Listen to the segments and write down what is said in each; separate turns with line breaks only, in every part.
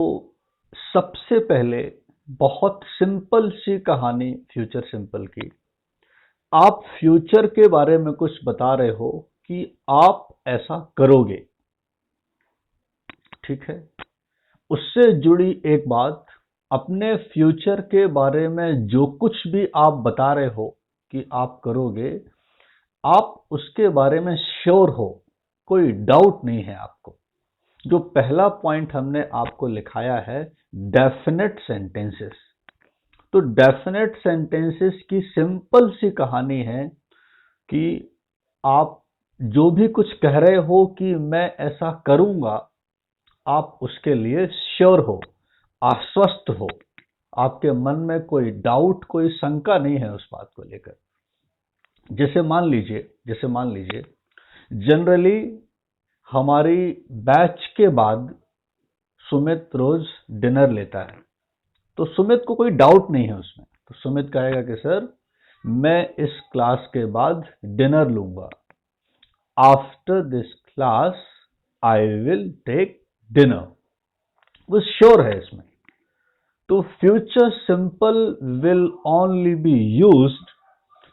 तो सबसे पहले बहुत सिंपल सी कहानी फ्यूचर सिंपल की। आप फ्यूचर के बारे में कुछ बता रहे हो कि आप ऐसा करोगे, ठीक है। उससे जुड़ी एक बात, अपने फ्यूचर के बारे में जो कुछ भी आप बता रहे हो कि आप करोगे, आप उसके बारे में श्योर हो, कोई डाउट नहीं है आपको। जो पहला पॉइंट हमने आपको लिखाया है, डेफिनेट सेंटेंसेस। तो डेफिनेट सेंटेंसेस की सिंपल सी कहानी है कि आप जो भी कुछ कह रहे हो कि मैं ऐसा करूंगा, आप उसके लिए श्योर हो, आश्वस्त हो, आपके मन में कोई डाउट, कोई शंका नहीं है उस बात को लेकर। जैसे मान लीजिए जनरली हमारी बैच के बाद सुमित रोज डिनर लेता है, तो सुमित को कोई डाउट नहीं है उसमें। तो सुमित कहेगा कि सर मैं इस क्लास के बाद डिनर लूंगा, after this class I will take dinner. वो श्योर है इसमें। तो future simple will only be used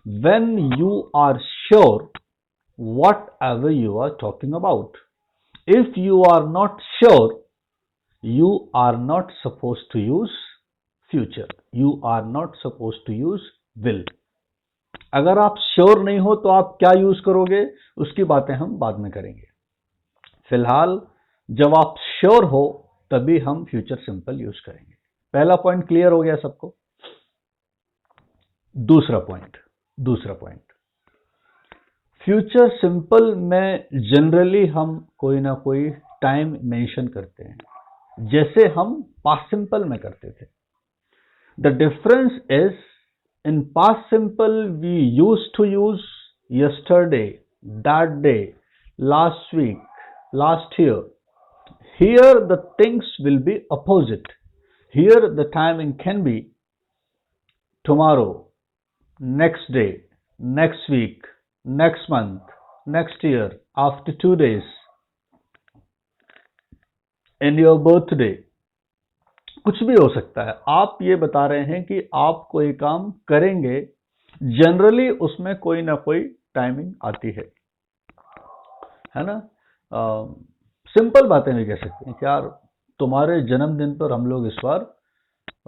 when you are sure whatever you are talking about. If you are not sure, you are not supposed to use future. You are not supposed to use will. अगर आप sure नहीं हो तो आप क्या use करोगे, उसकी बातें हम बाद में करेंगे। फिलहाल जब आप श्योर हो तभी हम फ्यूचर सिंपल यूज करेंगे। पहला पॉइंट क्लियर हो गया सबको। दूसरा पॉइंट फ्यूचर सिंपल में जनरली हम कोई ना कोई टाइम मेंशन करते हैं, जैसे हम पास्ट सिंपल में करते थे। The difference is, in past simple we used to use yesterday, that day, last week, last year. Here the things will be opposite. Here the timing can be tomorrow, next day, next week, next month, next year, after 2 days, in your birthday। कुछ भी हो सकता है। आप ये बता रहे हैं कि आप कोई काम करेंगे, जनरली उसमें कोई ना कोई टाइमिंग आती है ना। सिंपल बातें भी कह सकते हैं कि यार तुम्हारे जन्मदिन पर हम लोग इस बार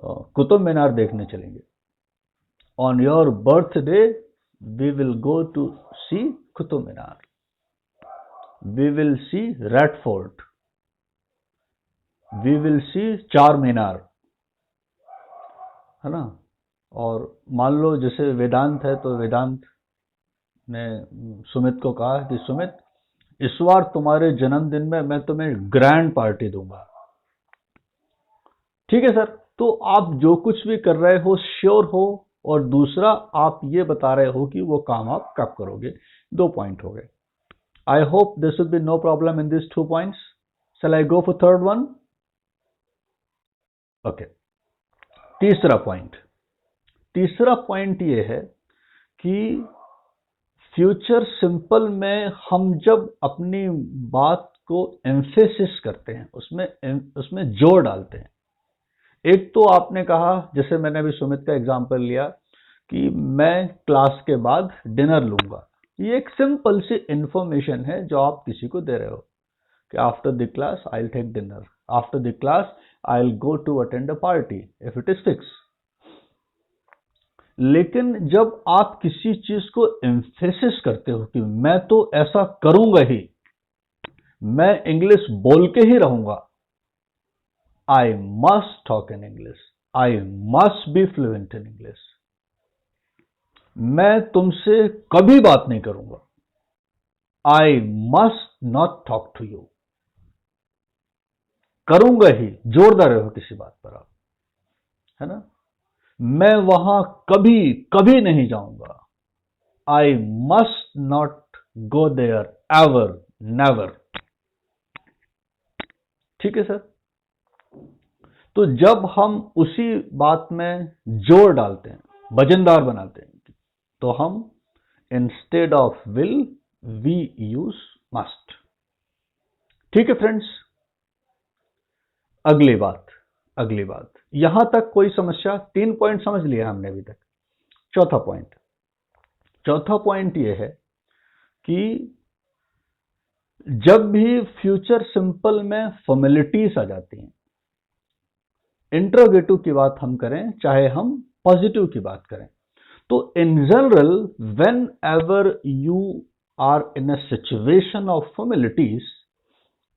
कुतुब मीनार देखने चलेंगे। On your birthday, we will go to see Qutub Minar. We will see Red Fort. We will see चार मीनार, है ना। और मान लो जैसे वेदांत है, तो वेदांत ने सुमित को कहा कि सुमित, इस बार तुम्हारे जन्मदिन में मैं तुम्हें ग्रैंड पार्टी दूंगा। ठीक है सर। तो आप जो कुछ भी कर रहे हो श्योर हो, और दूसरा आप ये बता रहे हो कि वो काम आप कब करोगे। 2 पॉइंट हो गए। I hope this will be no problem in this 2 points. Shall I go for third one? Okay. तीसरा पॉइंट ये है कि फ्यूचर सिंपल में हम जब अपनी बात को एम्फेसिस करते हैं, उसमें जोर डालते हैं। एक तो आपने कहा, जैसे मैंने अभी सुमित का एग्जांपल लिया, कि मैं क्लास के बाद डिनर लूंगा। ये एक सिंपल सी इंफॉर्मेशन है जो आप किसी को दे रहे हो कि after the class I will take dinner, after the class I will go to attend a party if it is fix. लेकिन जब आप किसी चीज को एम्फेसिस करते हो कि मैं तो ऐसा करूंगा ही, मैं इंग्लिश बोल के ही रहूंगा, I must talk in English. I must be fluent in English. मैं तुमसे कभी बात नहीं करूंगा। I must not talk to you. करूंगा ही, जोर दे रहे हो किसी बात पर आप, है ना। मैं वहां कभी नहीं जाऊंगा। I must not go there ever, never। ठीक है सर। तो जब हम उसी बात में जोर डालते हैं, वजनदार बनाते हैं, तो हम instead of will we use must. ठीक है फ्रेंड्स। अगली बात यहां तक कोई समस्या? 3 पॉइंट समझ लिया हमने अभी तक। चौथा पॉइंट यह है कि जब भी फ्यूचर सिंपल में फॉर्मेलिटीज आ जाती हैं, इंट्रोगेटिव की बात हम करें चाहे हम पॉजिटिव की बात करें, तो in general whenever you are in a situation of formalities,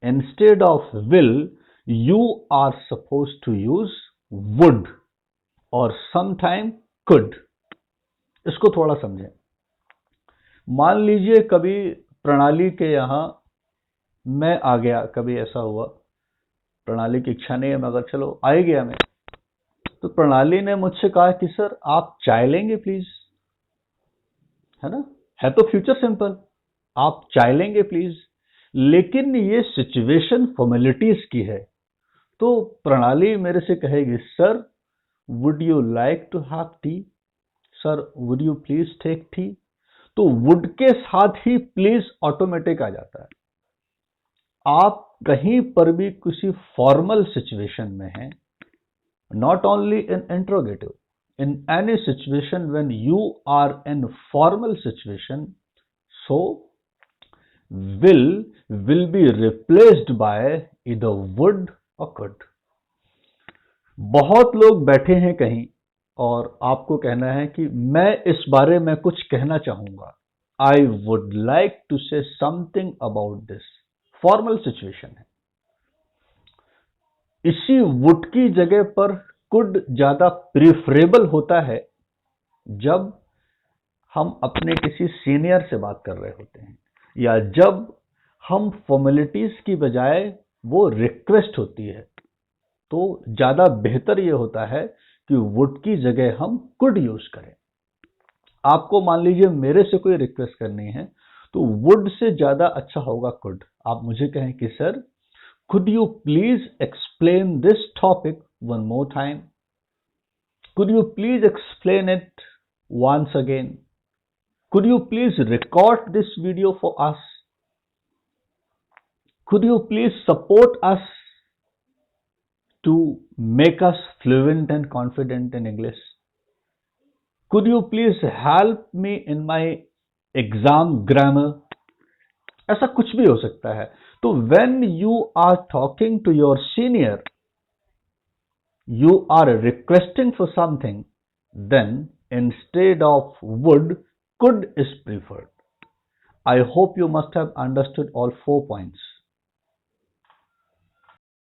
instead of will you are supposed to use would or sometime could। इसको थोड़ा समझें। मान लीजिए कभी प्रणाली के यहां मैं आ गया, कभी ऐसा हुआ, प्रणाली की इच्छा नहीं है मगर चलो आ ही गया मैं, तो प्रणाली ने मुझसे कहा कि सर आप चाय लेंगे प्लीज, है ना, है तो फ्यूचर सिंपल, आप चाय लेंगे प्लीज, लेकिन ये सिचुएशन फॉर्मेलिटीज की है, तो प्रणाली मेरे से कहेगी sir would you like to have tea, sir would you please take tea. तो वुड के साथ ही प्लीज ऑटोमेटिक आ जाता है। आप कहीं पर भी किसी फॉर्मल सिचुएशन में हैं, not only in interrogative, in any situation when you are in formal situation, so will be replaced by either would और could। बहुत लोग बैठे हैं कहीं और आपको कहना है कि मैं इस बारे में कुछ कहना चाहूंगा, I would like to say something about this, formal situation है। इसी वुड की जगह पर कुड ज्यादा प्रिफरेबल होता है जब हम अपने किसी सीनियर से बात कर रहे होते हैं, या जब हम फॉर्मेलिटीज की बजाय वो रिक्वेस्ट होती है, तो ज्यादा बेहतर यह होता है कि वुड की जगह हम कुड यूज करें। आपको मान लीजिए मेरे से कोई रिक्वेस्ट करनी है, तो वुड से ज्यादा अच्छा होगा कुड। आप मुझे कहें कि sir could you please explain this topic one more time, could you please explain it once again, could you please record this video for us, could you please support us to make us fluent and confident in English, could you please help me in my exam grammar। ऐसा कुछ भी हो सकता है। तो when you are talking to your senior, you are requesting for something, then instead of would, could is preferred। I hope you must have understood all 4 points।